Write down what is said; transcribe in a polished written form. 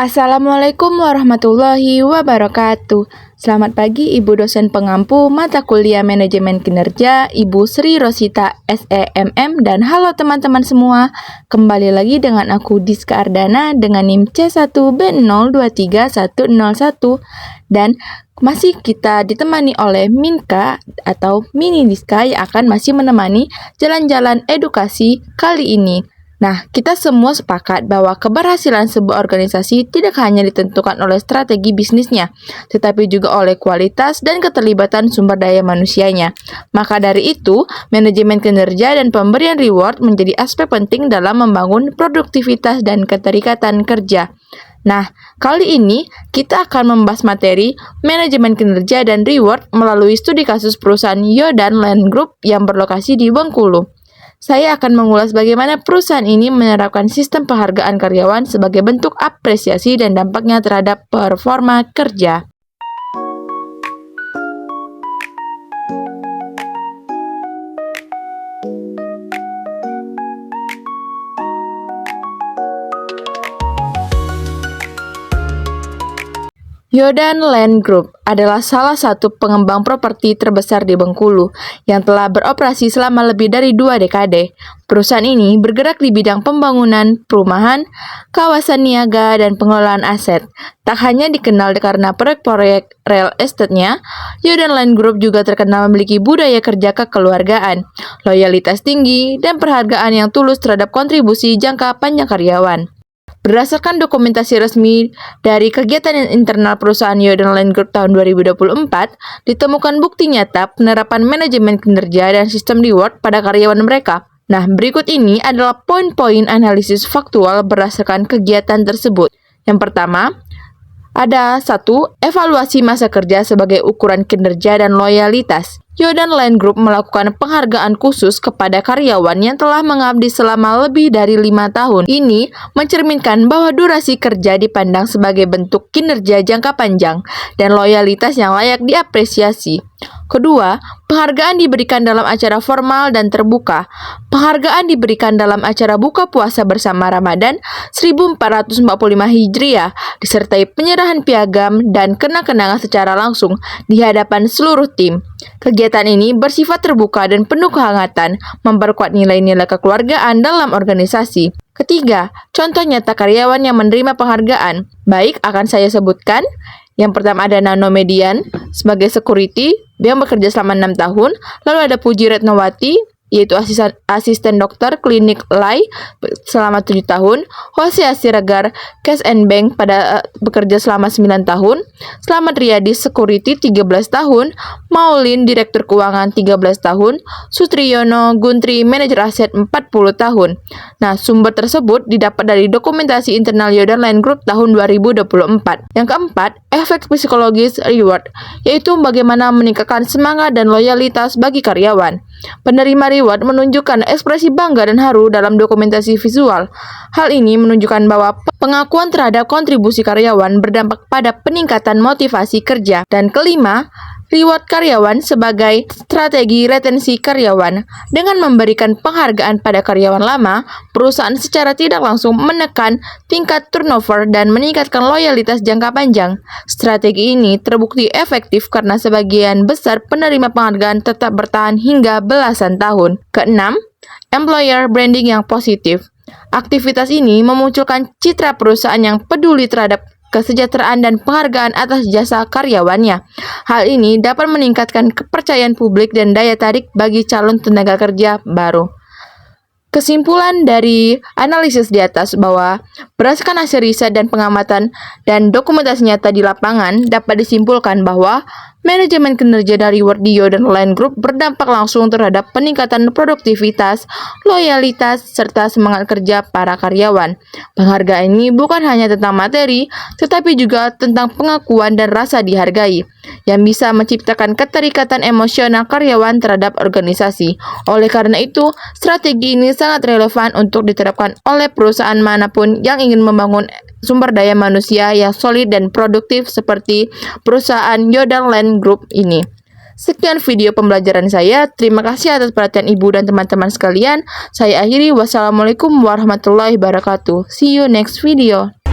Assalamualaikum warahmatullahi wabarakatuh. Selamat pagi Ibu dosen pengampu mata kuliah manajemen kinerja, Ibu Sri Rosita SEMM, dan halo teman-teman semua. Kembali lagi dengan aku Diska Ardana dengan NIM C1B023101 dan masih kita ditemani oleh Minka atau Mini Diska yang akan masih menemani jalan-jalan edukasi kali ini. Nah, kita semua sepakat bahwa keberhasilan sebuah organisasi tidak hanya ditentukan oleh strategi bisnisnya, tetapi juga oleh kualitas dan keterlibatan sumber daya manusianya. Maka dari itu, manajemen kinerja dan pemberian reward menjadi aspek penting dalam membangun produktivitas dan keterikatan kerja. Nah, kali ini kita akan membahas materi manajemen kinerja dan reward melalui studi kasus perusahaan Yodan Land Group yang berlokasi di Bengkulu. Saya akan mengulas bagaimana perusahaan ini menerapkan sistem penghargaan karyawan sebagai bentuk apresiasi dan dampaknya terhadap performa kerja. Yodan Land Group adalah salah satu pengembang properti terbesar di Bengkulu yang telah beroperasi selama lebih dari 2 dekade. Perusahaan ini bergerak di bidang pembangunan, perumahan, kawasan niaga, dan pengelolaan aset. Tak hanya dikenal karena proyek-proyek real estate-nya, Yodan Land Group juga terkenal memiliki budaya kerja kekeluargaan, loyalitas tinggi, dan penghargaan yang tulus terhadap kontribusi jangka panjang karyawan. Berdasarkan dokumentasi resmi dari kegiatan internal perusahaan Yodan Land Group tahun 2024, ditemukan bukti nyata penerapan manajemen kinerja dan sistem reward pada karyawan mereka. Nah, berikut ini adalah poin-poin analisis faktual berdasarkan kegiatan tersebut. Yang pertama, ada 1. Evaluasi masa kerja sebagai ukuran kinerja dan loyalitas. Yodan Land Group melakukan penghargaan khusus kepada karyawan yang telah mengabdi selama lebih dari 5 tahun. Ini mencerminkan bahwa durasi kerja dipandang sebagai bentuk kinerja jangka panjang dan loyalitas yang layak diapresiasi. Kedua, penghargaan diberikan dalam acara formal dan terbuka. Penghargaan diberikan dalam acara buka puasa bersama Ramadan 1445 Hijriah, disertai penyerahan piagam dan kenang-kenangan secara langsung di hadapan seluruh tim. Kegiatan ini bersifat terbuka dan penuh kehangatan, memperkuat nilai-nilai kekeluargaan dalam organisasi. Ketiga, contoh nyata karyawan yang menerima penghargaan. Baik, akan saya sebutkan. Yang pertama ada Nano Median sebagai security yang bekerja selama 6 tahun. Lalu ada Puji Retnowati, yaitu asisten dokter klinik LAI selama 7 tahun. Jose Asiregar, Cash and Bank bekerja selama 9 tahun. Slamet Riyadi, security 13 tahun. Maulin, direktur keuangan 13 tahun. Sutriyono Guntri, manajer aset 40 tahun. Nah, sumber tersebut didapat dari dokumentasi internal Yodan Land Group tahun 2024. Yang keempat, efek psikologis reward, yaitu bagaimana meningkatkan semangat dan loyalitas bagi karyawan. Penerima reward menunjukkan ekspresi bangga dan haru dalam dokumentasi visual. Hal ini menunjukkan bahwa pengakuan terhadap kontribusi karyawan berdampak pada peningkatan motivasi kerja. Dan kelima, reward karyawan sebagai strategi retensi karyawan. Dengan memberikan penghargaan pada karyawan lama, perusahaan secara tidak langsung menekan tingkat turnover dan meningkatkan loyalitas jangka panjang. Strategi ini terbukti efektif karena sebagian besar penerima penghargaan tetap bertahan hingga belasan tahun. Keenam, employer branding yang positif. Aktivitas ini memunculkan citra perusahaan yang peduli terhadap kesejahteraan dan penghargaan atas jasa karyawannya. Hal ini dapat meningkatkan kepercayaan publik dan daya tarik bagi calon tenaga kerja baru. Kesimpulan dari analisis di atas bahwa berdasarkan hasil riset dan pengamatan dan dokumentasi nyata di lapangan dapat disimpulkan bahwa manajemen kinerja dan reward di Yodan Land Group berdampak langsung terhadap peningkatan produktivitas, loyalitas, serta semangat kerja para karyawan. Penghargaan ini bukan hanya tentang materi, tetapi juga tentang pengakuan dan rasa dihargai, yang bisa menciptakan keterikatan emosional karyawan terhadap organisasi. Oleh karena itu, strategi ini sangat relevan untuk diterapkan oleh perusahaan manapun yang ingin membangun sumber daya manusia yang solid dan produktif seperti perusahaan Yodan Land Group ini. Sekian video pembelajaran saya. Terima kasih atas perhatian Ibu dan teman-teman sekalian. Saya akhiri. Wassalamualaikum warahmatullahi wabarakatuh. See you next video.